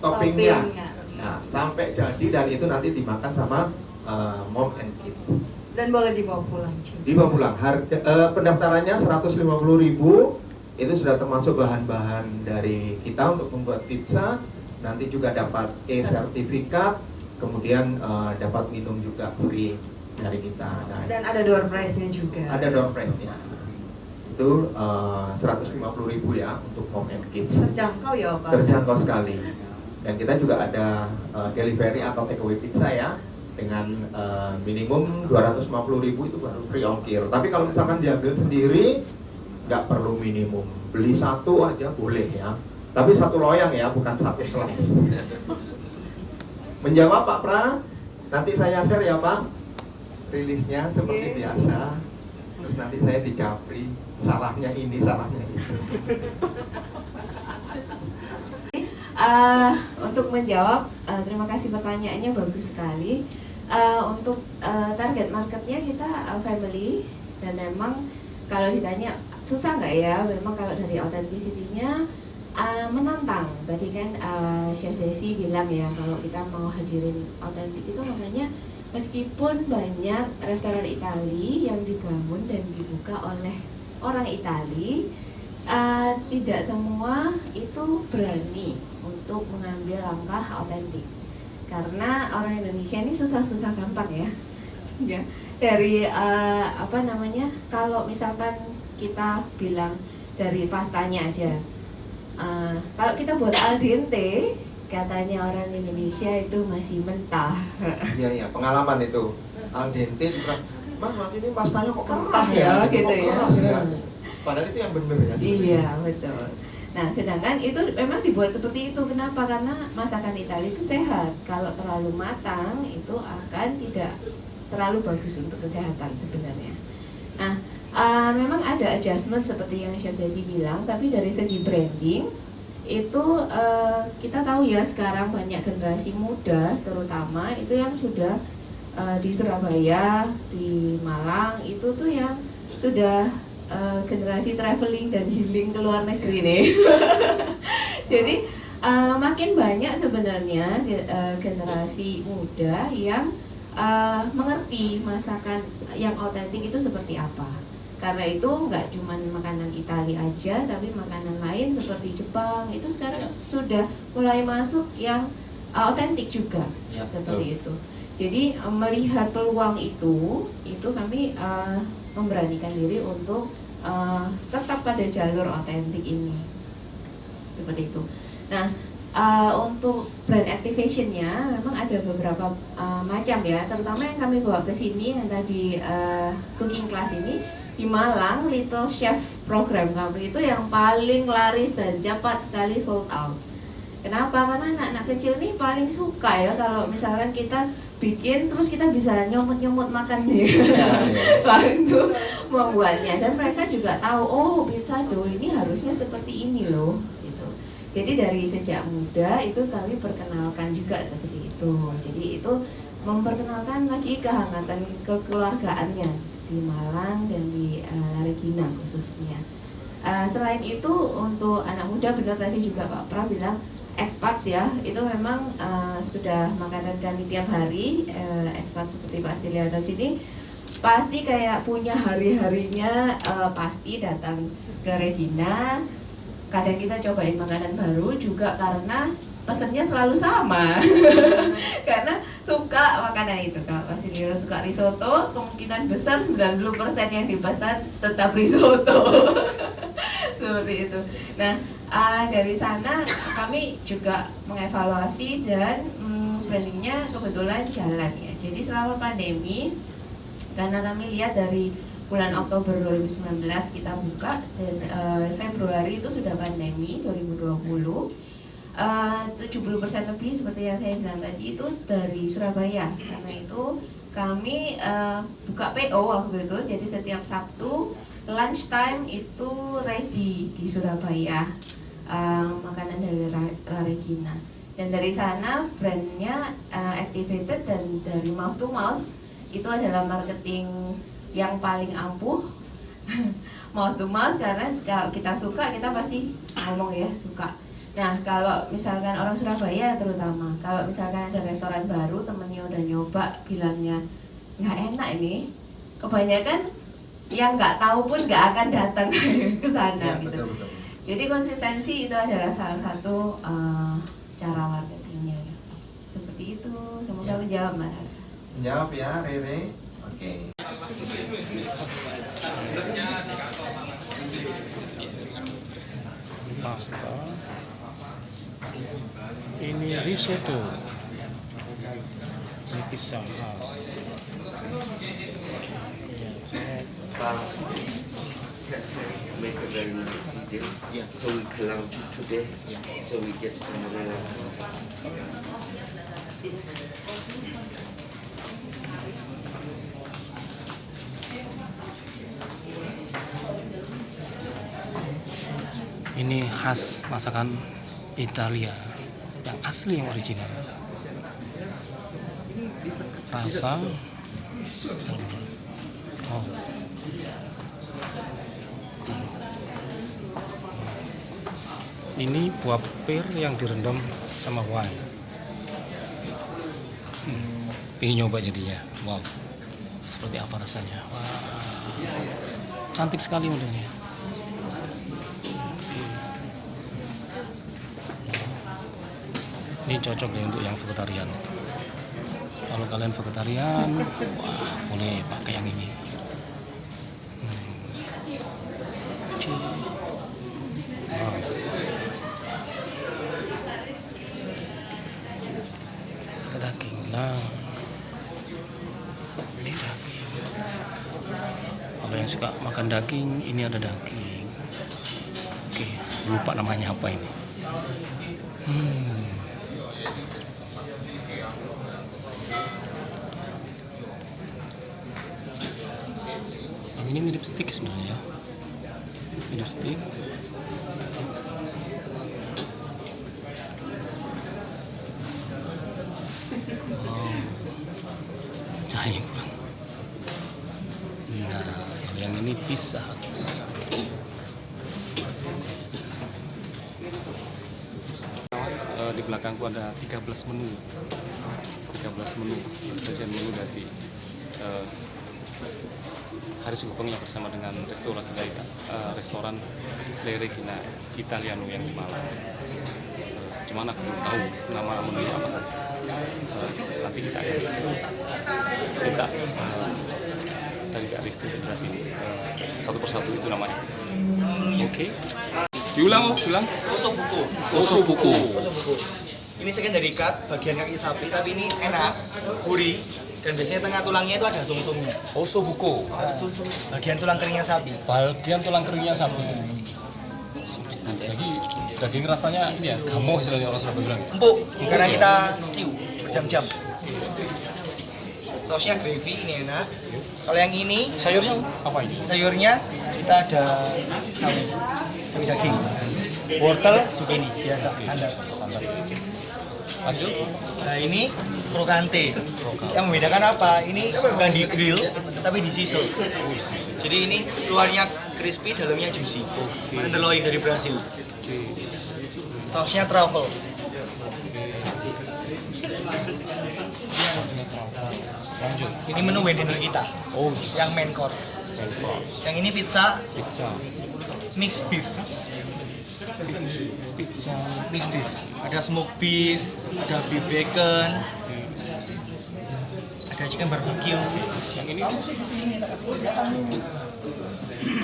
toppingnya. Nah, sampai jadi, dan itu nanti dimakan sama Mom and Kids. Dan boleh dibawa pulang. Dibawa pulang. Harga pendaftarannya 150.000. Itu sudah termasuk bahan-bahan dari kita untuk membuat pizza. Nanti juga dapat e-sertifikat, kemudian dapat minum juga free dari kita. Nah, dan ada door prize-nya juga. Ada door prize-nya. Itu 150.000 ya untuk Mom and Kids. Terjangkau ya Pak? Terjangkau sekali. Dan kita juga ada delivery atau takeaway pizza ya, dengan minimum 250.000 itu baru free ongkir. Tapi kalau misalkan diambil sendiri nggak perlu minimum, beli satu aja boleh ya. Tapi satu loyang ya, bukan satu slice. Menjawab Pak Pra, nanti saya share ya Pak rilisnya seperti biasa. Terus nanti saya dicapri, salahnya ini, salahnya itu. Untuk menjawab, terima kasih pertanyaannya, bagus sekali. Untuk target marketnya kita family, dan memang kalau ditanya susah nggak ya, memang kalau dari authenticity-nya menantang. Tadi kan Chef Desi bilang ya, kalau kita mau hadirin autentik itu, makanya meskipun banyak restoran Itali yang dibangun dan dibuka oleh orang Itali, tidak semua itu berani untuk mengambil langkah autentik, karena orang Indonesia ini susah-susah gampang ya. Ya, dari kalau misalkan kita bilang dari pastanya aja, kalau kita buat al dente, katanya orang Indonesia itu masih mentah. Iya, pengalaman itu al dente juga Mas ini pastanya kok Keras mentah ya, ya, gitu kok ya. keras ya. Padahal itu yang bener ya sebenarnya. Iya, betul. Nah, sedangkan itu memang dibuat seperti itu. Kenapa? Karena masakan Italia itu sehat. Kalau terlalu matang itu akan tidak terlalu bagus untuk kesehatan sebenarnya. Nah, memang ada adjustment seperti yang Chef Desi bilang, tapi dari segi branding itu kita tahu ya sekarang banyak generasi muda terutama itu yang sudah di Surabaya, di Malang itu tuh yang sudah generasi traveling dan healing ke luar negeri nih. Jadi makin banyak sebenarnya generasi muda yang mengerti masakan yang otentik itu seperti apa. Karena itu nggak cuma makanan Italia aja, tapi makanan lain seperti Jepang itu sekarang sudah mulai masuk yang otentik juga, Ya, seperti itu. Jadi melihat peluang itu kami memberanikan diri untuk tetap pada jalur otentik ini, seperti itu. Nah, untuk brand activation-nya memang ada beberapa macam ya, terutama yang kami bawa ke sini yang tadi cooking class ini di Malang, Little Chef program kami itu yang paling laris dan cepat sekali sold out. Kenapa? Karena anak-anak kecil ini paling suka ya kalau misalkan kita bikin terus kita bisa nyomot-nyomot makan nih waktu membuatnya, dan mereka juga tahu oh pizza dough ini harusnya seperti ini loh gitu. Jadi dari sejak muda itu kami perkenalkan juga seperti itu. Jadi itu memperkenalkan lagi kehangatan kekeluargaannya di Malang dan di La Regina khususnya. Selain itu untuk anak muda, benar tadi juga Pak Pra bilang expats ya, itu memang sudah makanan kami tiap hari. Expats seperti Pak Stiliano sini pasti kayak punya hari-harinya, pasti datang ke Regina. Kadang kita cobain makanan baru juga karena pesennya selalu sama. Karena suka makanan itu. Kalau Pak Stiliano suka risotto, kemungkinan besar 90% yang dipesan tetap risotto. Seperti itu. Nah, dari sana kami juga mengevaluasi dan brandingnya kebetulan jalan ya. Jadi selama pandemi, karena kami lihat dari bulan Oktober 2019 kita buka, Februari itu sudah pandemi 2020. 70% lebih seperti yang saya bilang tadi itu dari Surabaya. Karena itu kami buka PO waktu itu, jadi setiap Sabtu lunchtime itu ready di Surabaya makanan dari La Regina. Dan dari sana brandnya activated, dan dari mouth to mouth itu adalah marketing yang paling ampuh. Mouth to mouth, karena kalau kita suka kita pasti ngomong ya suka. Nah, kalau misalkan orang Surabaya terutama, kalau misalkan ada restoran baru, temennya udah nyoba, bilangnya nggak enak ini, kebanyakan yang nggak tahu pun nggak akan datang ke sana gitu. Betul. Jadi konsistensi itu adalah salah satu cara marketingnya. Seperti itu, semoga menjawab Mbak Rara. Menjawab ya, Rere. Oke. Pasta. Ini risotto. Ini pizza. Ya, saya Make a very nice video. Yeah. So we can launch it today. Yeah. So we get some money. ini khas masakan Italia yang asli, yang original. Rasa oh. Ini buah pir yang direndam sama wine. Pengen nyoba jadinya. Wow. Seperti apa rasanya? Wah. Cantik sekali modelnya. Ini cocok deh untuk yang vegetarian. Kalau kalian vegetarian, wah, boleh pakai yang ini. Wow. Ada daging lah. Ini daging. yang suka makan daging, ini ada daging. Oke, lupa namanya apa ini. Yang ini mirip steak sebenarnya. Mirip steak. Cahaya kurang. Nah, kalau yang ini pizza. Di belakangku ada 13 menu. 13 menu, sajian menu dari Hari Sugeng yang bersama dengan restoran Le Regina Italiano yang di Malang. Cuman aku belum tahu nama menunya apa saja. Nanti kita akan minta dari Kak Risti jelasin satu persatu itu namanya. Oke. Diulang. Osobuko. Ini secondary cut bagian kaki sapi, tapi ini enak, gurih, dan biasanya tengah tulangnya itu ada sumsumnya. Osobuko. Bagian tulang keringnya sapi. Bagian tulang keringnya sapi. Lagi daging rasanya ini ya, gamoh istilahnya orang Surabaya bilang. Empuk, karena kita stew berjam-jam. Sausnya gravy, ini enak. Kalau yang ini, Sayurnya apa ini? sayurnya kita ada sawi daging, wortel, zucchini, biasa, standar. Lanjut. Nah ini krokante. Yang membedakan apa? Ini bukan di grill, tapi di sizzle. Jadi ini luarnya crispy, dalamnya juicy. Tenderloin dari Brasil. Sausnya truffle. Lanjut. Ini menu wedding dinner kita. Oh, Yang main course. Yang ini pizza, pizza. mixed beef. Pizza. Mixed beef. Ada smoked beef, ada beef bacon, ada chicken barbecue. Yang ini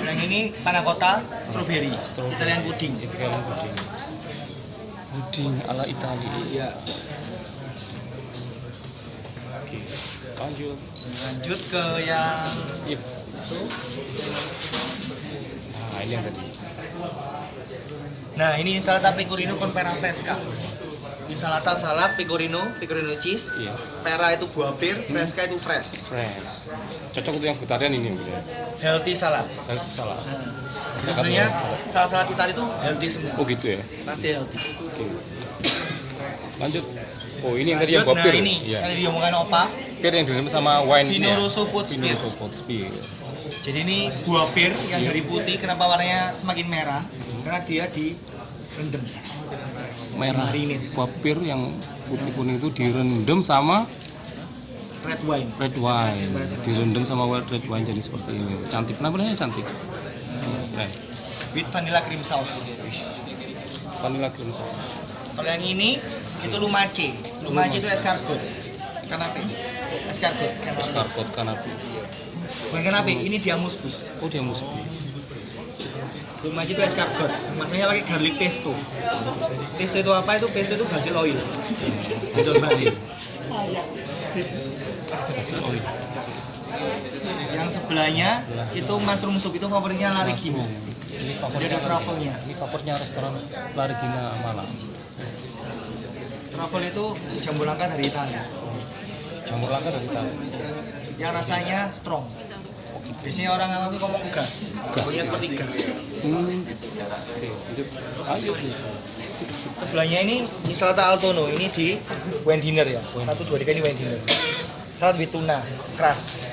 Yang ini panna cotta, strawberry, Italian pudding. Italian pudding. Pudding ala Italia. Iya. Oke. Lanjut. Lanjut ke yang Yep. Nah, ini yang tadi. Nah, ini insalata pecorino con pera fresca. Insalata salad pecorino cheese. Iya. Pera itu buah pir, fresca itu fresh. Fresh. Cocok untuk yang vegetarian ini ya. Healthy salad. Healthy salad. Sebenarnya salad Italia itu healthy semua. Oh gitu ya. Pasti healthy. Oke. Lanjut. Oh ini yang tadi yang Lanjut, buah pir. nah ini Iya. yang diomongkan Opa. Pir yang direndam sama wine. Vino Rosso Pot Vino Spear. Rosso Pot Spear. Jadi ini buah pir yang Iya. dari putih. Kenapa warnanya semakin merah? Karena dia direndam. Merah. Marinate. Buah pir yang putih kuning itu direndam sama Red wine. red wine. Direndam sama red wine jadi seperti ini. Cantik. Namanya cantik. Keren. With vanilla cream sauce. Vanilla cream sauce. Kalau yang ini itu lumace. Lumace itu escargot. Kanape. Escargot. Escargot kanapi. Bukan kanape, ini dia musbus. Oh dia musbi. Lumace itu escargot. Masanya pakai garlic pesto. Pesto itu apa? Itu pesto itu basil oil. Itu basil. Basil oil. Yang sebelahnya itu mushroom soup, itu favoritnya Larigina. Ini Jadi favoritnya ada truffle-nya. Ini favoritnya restoran Larigina Malang. Truffle itu jambu langka dari Italia. Jamur langka dari Italia. Yang rasanya strong. Biasanya orang awam itu ngomong gas. Baunya seperti gas. Oke, lanjut. Lanjut. Sebelahnya ini insalata Altono, ini di wine dinner ya. 1, 2, 3 ini wine dinner. Salad with tuna, keras.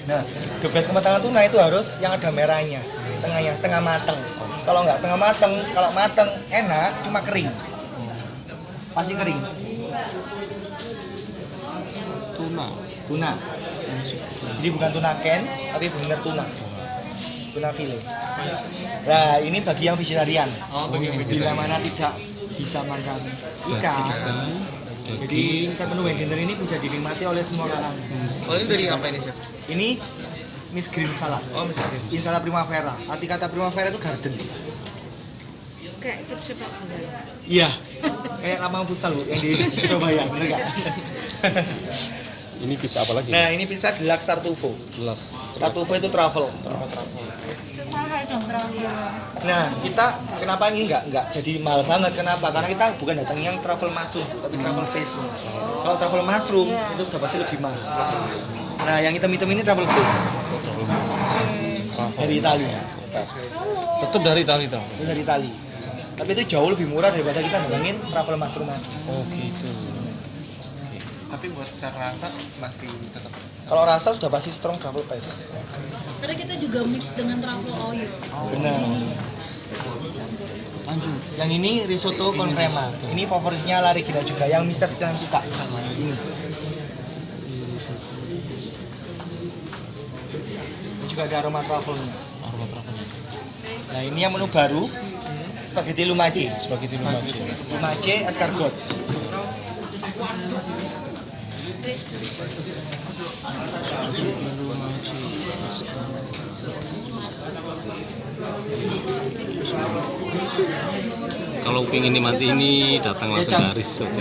Nah, the best kematangan tuna itu harus yang ada merahnya, tengahnya setengah mateng. Kalau nggak setengah mateng, kalau mateng enak, cuma kering. Pasti kering. Tuna. Jadi bukan tuna ken, tapi benar tuna. Tuna fillet. Nah, ini bagi yang vegetarian. Bila mana tidak bisa makan ikan. Jadi set menu wine dinner ini bisa dinikmati oleh semua kalangan. Oh, ini dari apa ini, Chef? Ini Miss Green Salad. Oh, Miss Green. Insalata Primavera. Arti kata Primavera itu garden. Kayak ikut sepak bola. Iya. Kayak lapangan futsal Bu, yang di Surabaya, bener nggak? Ini pizza apa lagi? Nah, ini pizza deluxe tartufo. Tartufo itu travel. mahal dong travel. Nah, kita kenapa ini nggak jadi mahal banget? Kenapa? Karena kita bukan datang yang travel mushroom, tapi travel paste. Kalau travel mushroom itu sudah pasti lebih mahal. Nah, yang hitam-hitam ini travel paste. Dari Italia. Tetap dari Itali dong. Itu dari Italia. Tapi itu jauh lebih murah daripada kita datangin travel mushroom. Oh gitu. Tapi buat secara rasa masih tetap. Kalau rasa sudah pasti strong travel paste. Karena kita juga mix dengan truffle oil. Benar. Lanjut. Yang ini risotto con crema. Ini favoritnya La Regina juga yang Mister sedang suka. Ini. Ini juga ada aroma truffle-nya. Nah, ini yang menu baru. Spaghetti lumace. Lumace escargot. Kalau pengen nikmati ini datang langsung dari Risotto.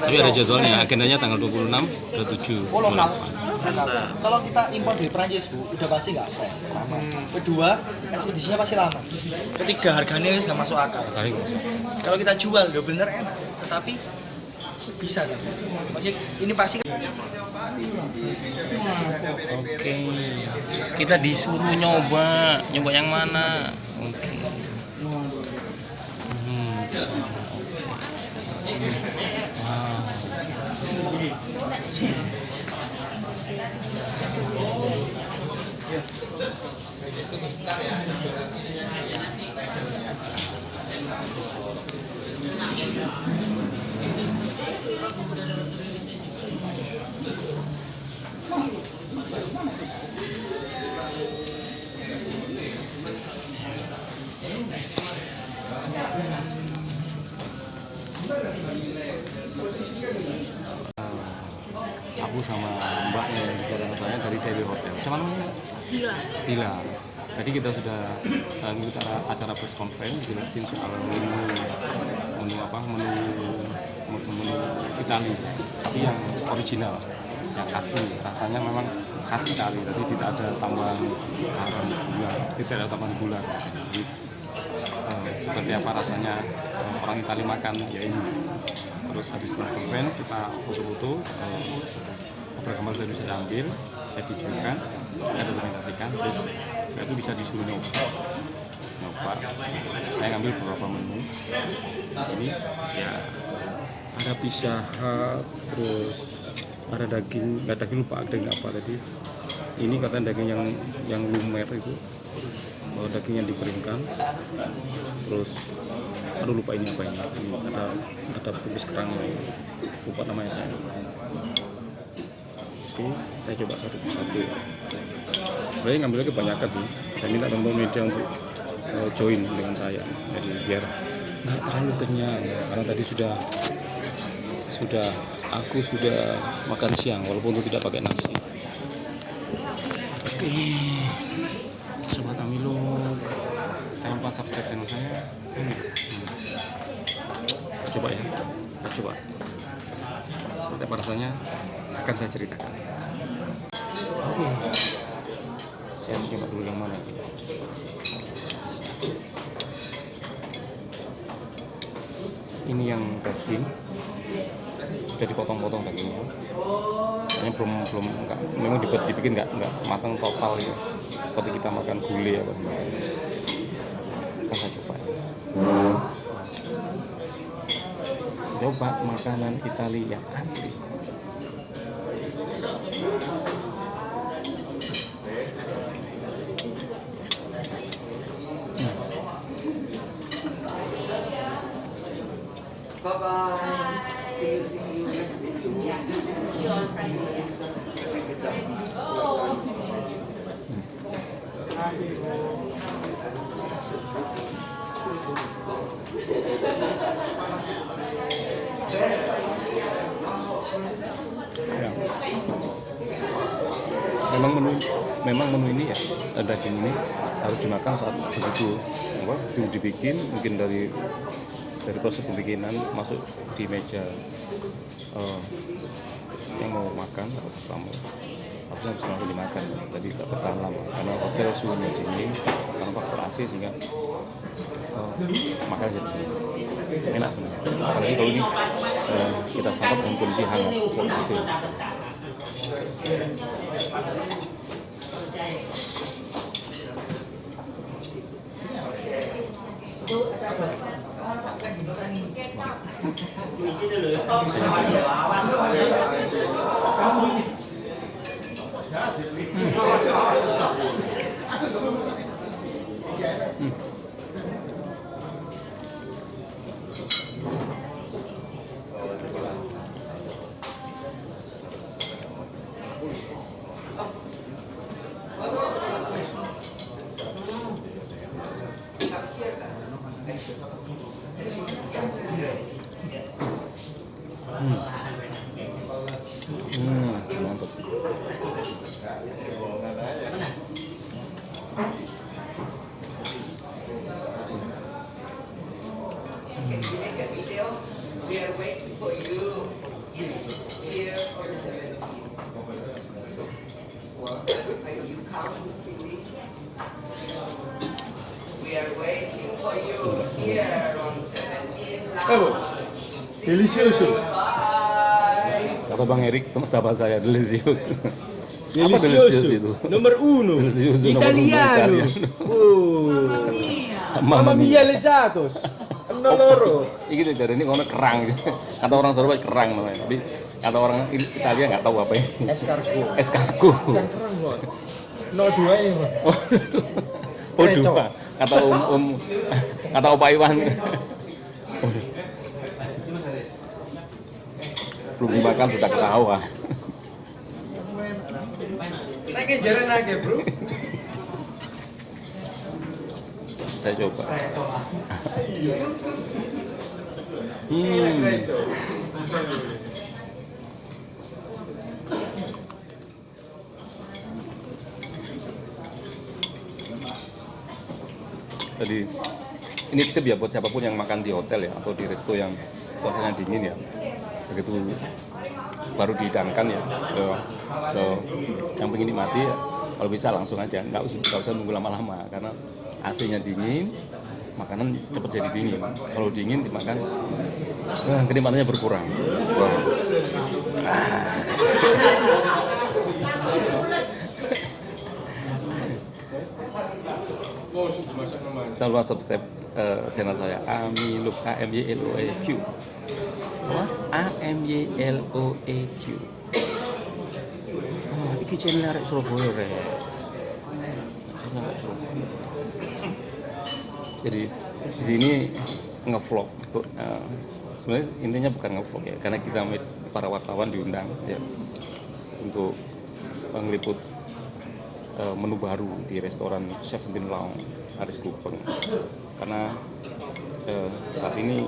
Tapi ada jadwalnya, agendanya tanggal 26, 27, Oh, lokal. 28. Kalau kita impor dari Prancis, Bu, udah pasti nggak fresh. Pertama. Kedua, ekspedisinya pasti lama. Ketiga, harganya nggak masuk akal. Kalau kita jual, udah bener enak. Tetapi bisa kan? Maksudnya ini pasti. Oke. Kita disuruh nyoba yang mana? Oke. Aku sama Mbak yang juga dengan saya dari Dewi Hotel. Siapa namanya? Dila. Tadi kita sudah ngikut acara press conference, jelasin soal menu Itali, tapi yang original, yang asli. Rasanya memang khas Itali. Tadi tidak ada tambahan garam, gula, tidak ada tambahan gula. Jadi, seperti apa rasanya orang Itali makan ya ini. Terus habis press conference kita foto-foto, beberapa gambar saya bisa ambil, saya videokan, saya dokumentasikan, terus saya itu bisa disuruh nyoba. Saya ngambil beberapa menu. Ini ya ada pizza hut, terus ada daging, nggak daging lupa daging apa tadi. Ini katanya daging yang lumer itu, daging yang dikeringkan. Terus aduh lupa ini apa ini ada bungkus kerang, lupa namanya saya. Oke, saya coba satu persatu. Sebenarnya ngambilnya kebanyakan sih. Saya minta teman-teman media untuk join dengan saya, jadi biar nggak terlalu kenyang. Karena tadi aku sudah makan siang walaupun itu tidak pakai nasi. Oke, sobat Amilog, jangan lupa subscribe channel saya. Coba ya, kita coba. Seperti apa rasanya akan saya ceritakan. Oke, saya coba dulu yang mana. Ini yang daging sudah dipotong-potong dagingnya. Hanya belum enggak, memang dibikin enggak matang total ya. Seperti kita makan gulai apa semacamnya. Akan saya coba. Coba makanan Italia yang asli. Ya. Memang menu ini ya, daging ini harus dimakan saat begitu dibikin, mungkin dari proses pembikinan masuk di meja yang mau makan atau tamu harusnya bisa langsung dimakan, jadi tidak bertahan lama karena hotel suhunya dingin karena faktor AC sehingga makan jadi enak sebenarnya. Apalagi kalau ini kita santap dalam kondisi hangat gitu. Mantap. Delicioso. Kata Bang Erik, teman sahabat saya, delicious. Apa Delicioso. delicious itu? Nomor uno. Delicious, Italiano. Mamma mia le satos. Loro. Iki dari ini ngono kerang. Kata orang Surabaya kerang namanya. Tapi kata orang Italia nggak tahu apa ini. Escargot. Escargot. Bukan kerang loh. 02 ini. Oh dua. Kata kata Opa Iwan. Belum dimakan sudah ketawa. Nake jarang nake bro. Saya coba. Jadi ini tip ya buat siapapun yang makan di hotel ya atau di resto yang suasananya dingin ya. Begitu baru dihidangkan ya ke yang pengen nikmati ya, kalau bisa langsung aja, nggak usah nunggu lama-lama karena AC-nya dingin, makanan cepat jadi dingin. Kalau dingin dimakan kenikmatannya berkurang. Wah. Jangan lupa subscribe channel saya Amiloeq, AMYLOEQ. AMYLOEQ. Iki channel arek Surabaya rek. Jadi di sini ngevlog. Sebenarnya intinya bukan ngevlog ya, karena kita para wartawan diundang ya untuk meliput menu baru di restoran 17 Lounge Aris Gupeng. Karena saat ini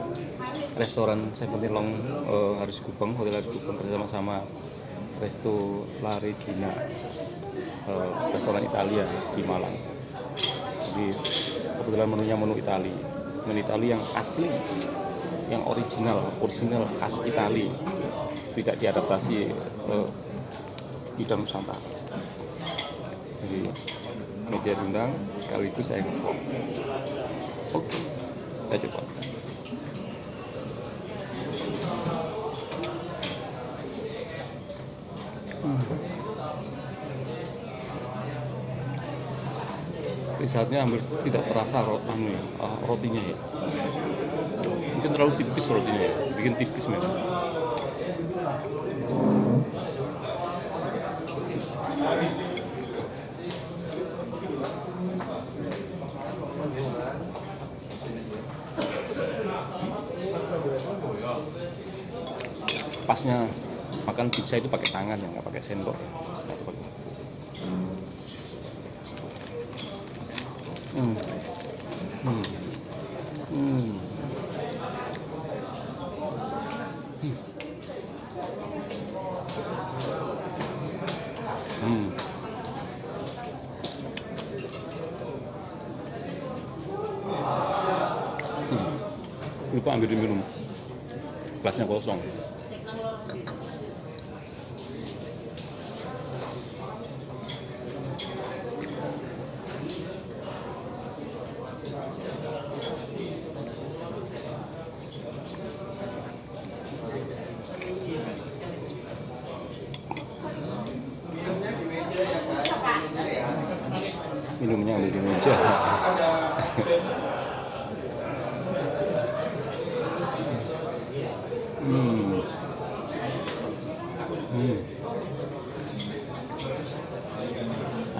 restoran 17 Lounge Aris Gupeng, Hotel Aris Gupeng kerjasama sama Resto La Regina, restoran Italia di Malang. Jadi kebetulan menunya menu Itali, menu Itali yang asli, yang original khas Itali, tidak diadaptasi Idam Nusantara. Jadi meja diundang sekaligus saya nge-vlog. Oke, kita coba. Saatnya hampir tidak terasa rotinya ya. Mungkin terlalu tipis rotinya ya, bikin tipis memang. Pasnya makan pizza itu pakai tangan ya, nggak pakai sendok. Lupa ambil minum, gelasnya kosong. uangnya ambil di meja.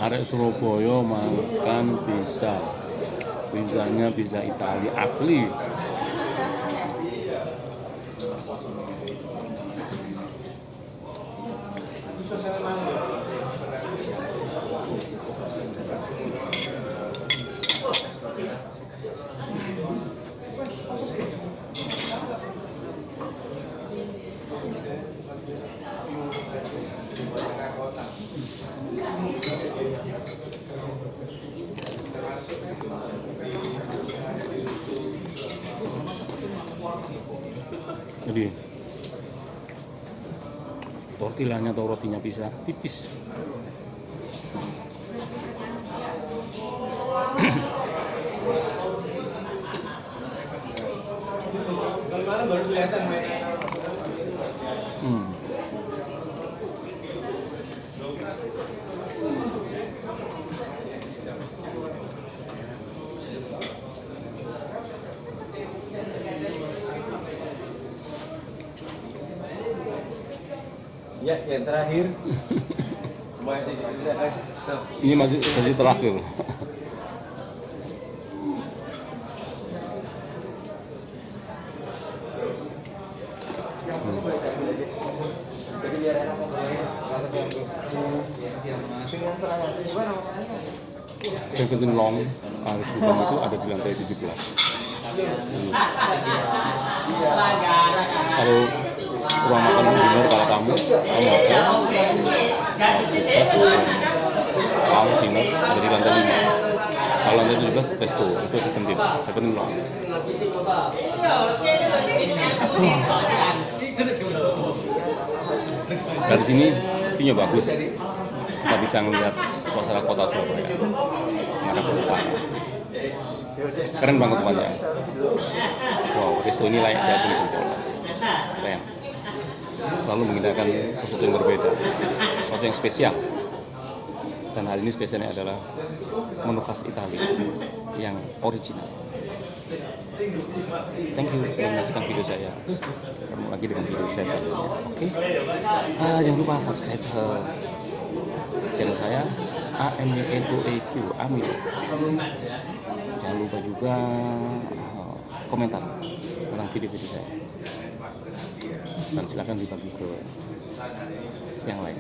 Arek Surabaya makan pizza. Pizzanya pizza Italia asli. Jadi tortillanya atau rotinya bisa tipis. Kalau malam baru kelihatan mainan. Ya, yang terakhir. Ini masih sesi terakhir. Seventeen Long Aris Gubang itu ada di lantai 17. Kalau ruang makan dinner kalau kamu hotel, kalau dinner ada di lantai 5. Kalau lantai 17 resto, itu 17 Long. Dari sini view-nya bagus. Kita bisa melihat suasana kota Surabaya menghadap ke utara. Keren banget tempatnya. Wow, resto ini layak jatuh jempol. Keren. Selalu mengindahkan sesuatu yang berbeda, sesuatu yang spesial. Dan hari ini spesialnya adalah menu khas Italia yang original. Thank you sudah menyaksikan video saya. Ketemu lagi dengan video saya selanjutnya. Oke. Jangan lupa subscribe channel saya AMYNOAQ Amilo. Jangan lupa juga komentar tentang video-video saya. Dan silakan dibagi ke yang lain.